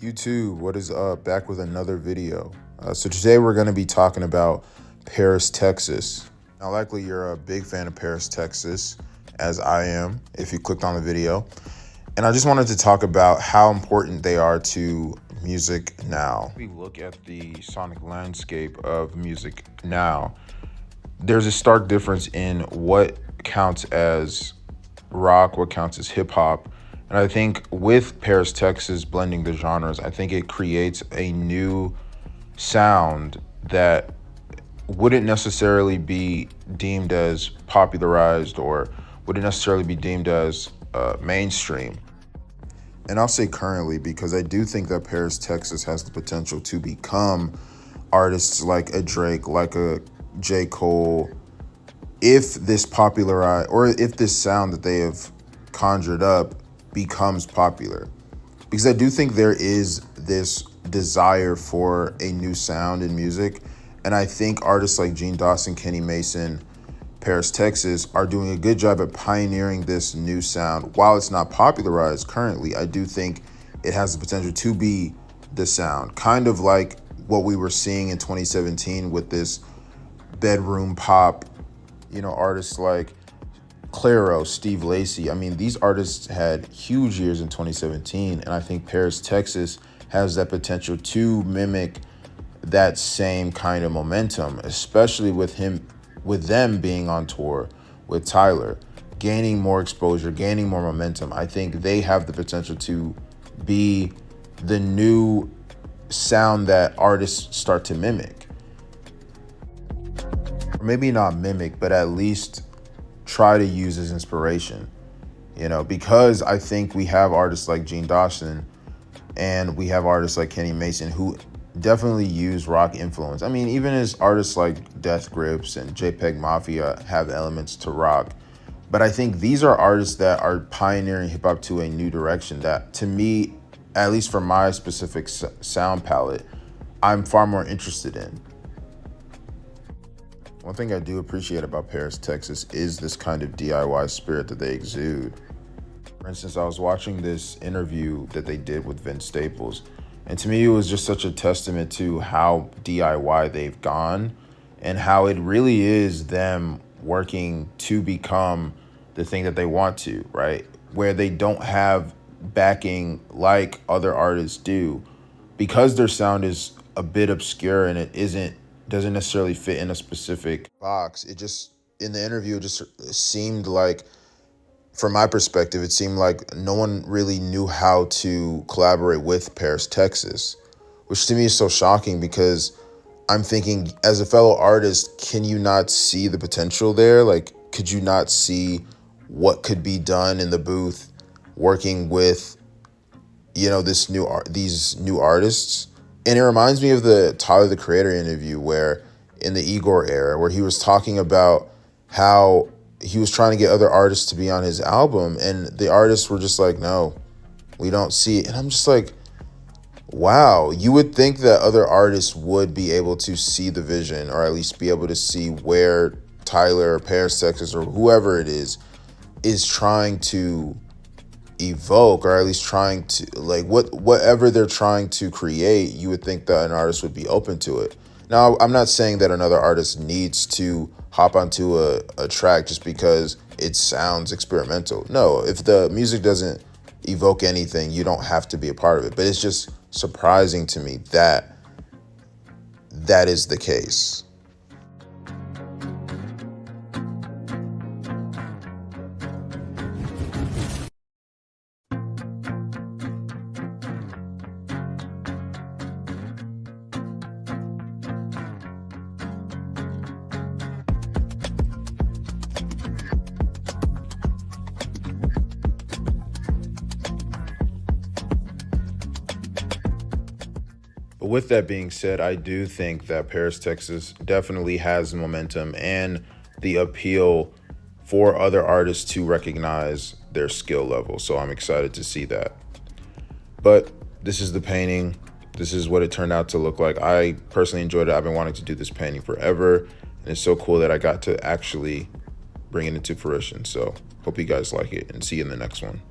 YouTube, what is up? Back with another video. So today we're going to be talking about Paris, Texas. Now, likely you're a big fan of Paris, Texas, as I am, if you clicked on the video. And I just wanted to talk about how important they are to music now. We look at the sonic landscape of music now. There's a stark difference in what counts as rock, what counts as hip hop. And I think with Paris, Texas blending the genres, I think it creates a new sound that wouldn't necessarily be deemed as popularized or wouldn't necessarily be deemed as mainstream. And I'll say currently because I do think that Paris, Texas has the potential to become artists like a Drake, like a J. Cole, if this popularized or if this sound that they have conjured up becomes popular. Because I do think there is this desire for a new sound in music. And I think artists like Jean Dawson, Kenny Mason, Paris, Texas are doing a good job at pioneering this new sound. While it's not popularized currently, I do think it has the potential to be the sound. Kind of like what we were seeing in 2017 with this bedroom pop, artists like Clairo, Steve Lacy. I mean, these artists had huge years in 2017, and I think Paris, Texas has that potential to mimic that same kind of momentum, especially with them being on tour with Tyler, gaining more exposure, gaining more momentum. I think they have the potential to be the new sound that artists start to mimic. Or maybe not mimic, but at least try to use as inspiration, because I think we have artists like Jean Dawson and we have artists like Kenny Mason who definitely use rock influence. I mean, even as artists like Death Grips and JPEG Mafia have elements to rock, but I think these are artists that are pioneering hip hop to a new direction that, to me, at least for my specific sound palette, I'm far more interested in. One thing I do appreciate about Paris, Texas is this kind of DIY spirit that they exude. For instance, I was watching this interview that they did with Vince Staples, and to me, it was just such a testament to how DIY they've gone and how it really is them working to become the thing that they want to, right? Where they don't have backing like other artists do, because their sound is a bit obscure and doesn't necessarily fit in a specific box. It just, in the interview, it just seemed like, from my perspective, it seemed like no one really knew how to collaborate with Paris, Texas, which to me is so shocking because I'm thinking, as a fellow artist, can you not see the potential there? Like, could you not see what could be done in the booth working with, these new artists? And it reminds me of the Tyler, the Creator interview where in the Igor era, where he was talking about how he was trying to get other artists to be on his album. And the artists were just like, no, we don't see it. And I'm just like, wow, you would think that other artists would be able to see the vision, or at least be able to see where Tyler or Paris, Texas, or whoever it is trying to evoke, or at least trying to, like, whatever they're trying to create. You would think that an artist would be open to it. Now, I'm not saying that another artist needs to hop onto a track just because it sounds experimental. No, if the music doesn't evoke anything, you don't have to be a part of it. But it's just surprising to me that that is the case. But with that being said, I do think that Paris, Texas definitely has momentum and the appeal for other artists to recognize their skill level. So I'm excited to see that. But this is the painting. This is what it turned out to look like. I personally enjoyed it. I've been wanting to do this painting forever. And it's so cool that I got to actually bring it into fruition. So hope you guys like it and see you in the next one.